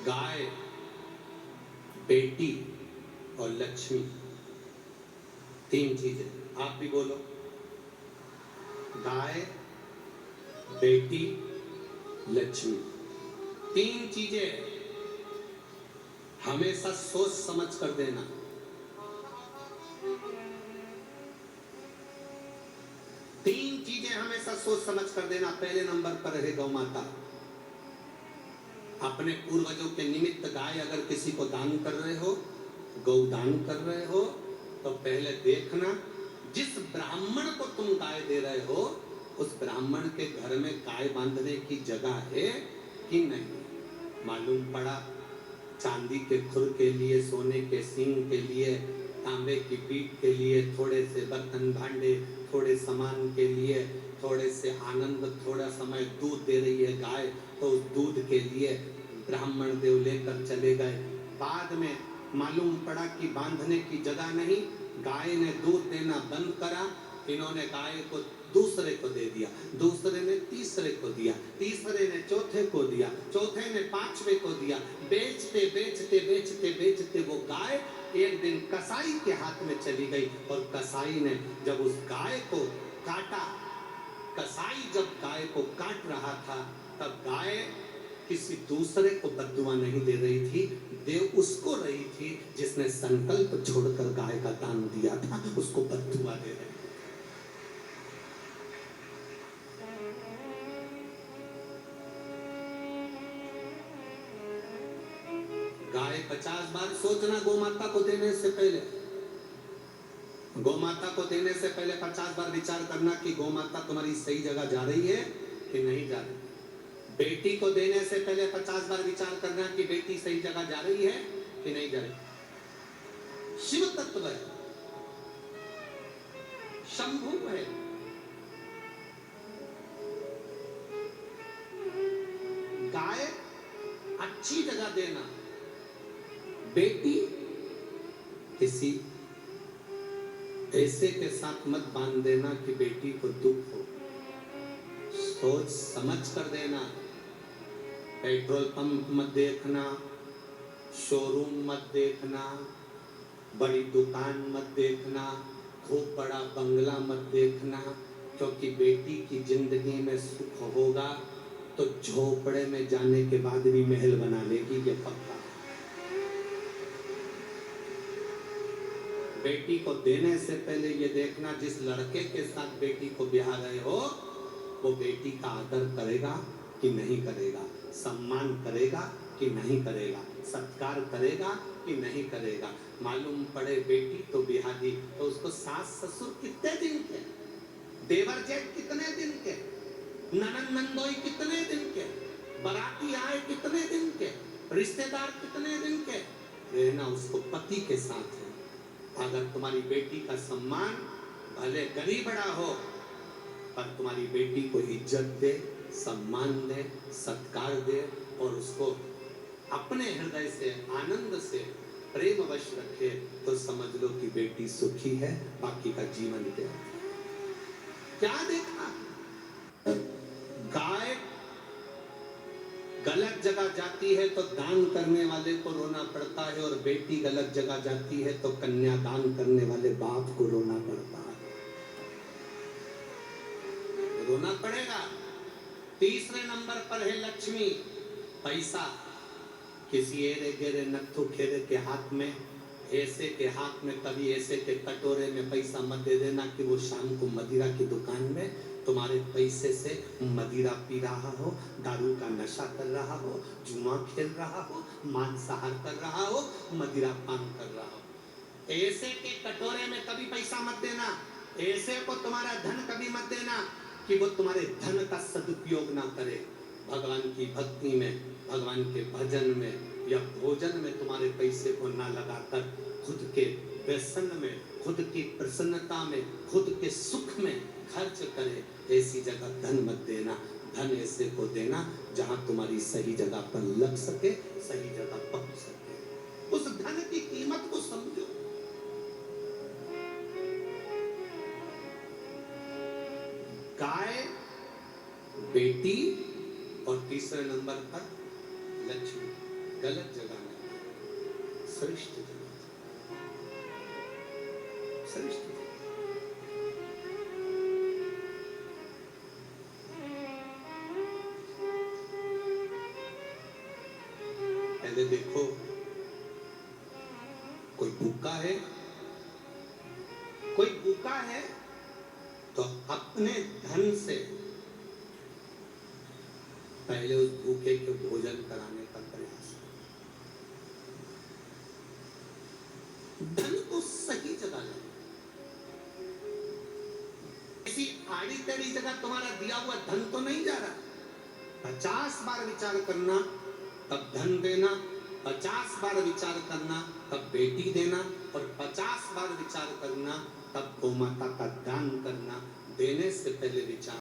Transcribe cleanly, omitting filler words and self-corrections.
गाय, बेटी और लक्ष्मी, तीन चीजें। आप भी बोलो, गाय, बेटी, लक्ष्मी, तीन चीजें हमेशा सोच समझ कर देना। तीन चीजें हमेशा सोच समझ कर देना। पहले नंबर पर है गौ माता। अपने पूर्वजों के निमित्त गाय अगर किसी को दान कर रहे हो, गौ दान कर रहे हो, तो पहले देखना जिस ब्राह्मण को तुम गाय दे रहे हो उस ब्राह्मण के घर में गाय बांधने की जगह है कि नहीं। मालूम पड़ा चांदी के खुर के लिए, सोने के सींग के लिए, तांबे की पीठ के लिए, थोड़े से बर्तन भांडे, थोड़े सामान के लिए, थोड़े से आनंद, थोड़ा समय दूध दे रही है गाय, तो उस दूध के लिए ब्राह्मण देव लेकर चले गए। बाद में मालूम पड़ा कि बांधने की जगह नहीं, गाय ने दूध देना बंद करा। इन्होंने गाय को दूसरे को दे दिया, दूसरे ने तीसरे को दिया, तीसरे ने चौथे को दिया, चौथे ने पांचवे को दिया। बेचते बेचते बेचते बेचते वो गाय एक दिन कसाई के हाथ में चली गई और कसाई ने जब उस गाय को काटा, कसाई जब गाय को काट रहा था तब गाय किसी दूसरे को बद्दुआ नहीं दे रही थी, दे उसको रही थी जिसने संकल्प छोड़कर गाय का दान दिया था, उसको बद्दुआ दे रही। गाय 50 बार सोचना गौ माता को देने से पहले, गौ माता को देने से पहले 50 बार विचार करना कि गौ माता तुम्हारी सही जगह जा रही है कि नहीं जा रही। बेटी को देने से पहले 50 बार विचार करना कि बेटी सही जगह जा रही है कि नहीं जा रही। शिव तत्व है, शंभु है, गाय अच्छी जगह देना, बेटी किसी ऐसे के साथ मत बांध देना कि बेटी को दुख हो, सोच समझ कर देना। पेट्रोल पंप मत देखना, शोरूम मत देखना, बड़ी दुकान मत देखना, खूब बड़ा बंगला मत देखना, क्योंकि बेटी की जिंदगी में सुख होगा तो झोपड़े में जाने के बाद भी महल बना लेगी, ये पक्का। बेटी को देने से पहले ये देखना जिस लड़के के साथ बेटी को ब्याह रहे हो वो बेटी का आदर करेगा कि नहीं करेगा, सम्मान करेगा कि नहीं करेगा, सत्कार करेगा कि नहीं करेगा। मालूम पड़े बेटी तो ब्याह दी तो उसको सास ससुर कितने दिन के, देवर जेठ कितने दिन के, ननद नंदोई कितने दिन के, बराती आए कितने दिन के, रिश्तेदार कितने दिन के, रहना उसको पति के साथ है। अगर तुम्हारी बेटी का सम्मान भले गरीब बड़ा हो पर तुम्हारी बेटी को इज्जत दे, सम्मान दे, सत्कार दे और उसको अपने हृदय से, आनंद से, प्रेम वश रखे तो समझ लो कि बेटी सुखी है, बाकी का जीवन दे। क्या देखा? गाय गलत जगह जाती है तो दान करने वाले को रोना पड़ता है और बेटी गलत जगह जाती है तो कन्यादान करने वाले बाप को रोना पड़ता है। रोना पड़ेगा। तीसरे नंबर पर है लक्ष्मी, पैसा। किसी एरे गेरे नत्थु खेरे के हाथ में, ऐसे के हाथ में, कभी ऐसे के कटोरे में पैसा मत दे देना कि वो शाम को मदिरा की दुकान में तुम्हारे पैसे से मदिरा पी रहा हो, दारू का नशा कर रहा हो, जुआ खेल रहा हो, मांसाहार कर रहा हो, मदिरा पान कर रहा हो। ऐसे के कटोरे में कभी पैसा मत देना, ऐसे को तुम्हारा धन कभी मत देना कि वो तुम्हारे धन का सदुपयोग ना करे। भगवान की भक्ति में, भगवान के भजन में या भोजन में तुम्हारे पैसे को ना लगाकर खुद के व्यसन में, खुद की प्रसन्नता में, खुद के सुख में खर्च करे। ऐसी जगह धन मत देना। धन ऐसे को देना जहां तुम्हारी सही जगह पर लग सके, सही जगह पहुंच सके। उस धन की कीमत को समझो। गाय, बेटी और तीसरे नंबर पर लक्ष्मी। गलत जगह नहीं, श्रेष्ठ जगह, श्रेष्ठ जगह। पहले देखो कोई भूखा है, कोई भूखा है तो अपने धन से पहले उस भूखे को भोजन कराने का प्रयास। धन को सही जगह लगाओ। किसी आड़ी टेढ़ी जगह तुम्हारा दिया हुआ धन तो नहीं जा रहा। 50 बार विचार करना तब धन देना, 50 बार विचार करना तब बेटी देना, और 50 बार विचार करना तब गौ माता का दान करना। देने से पहले विचार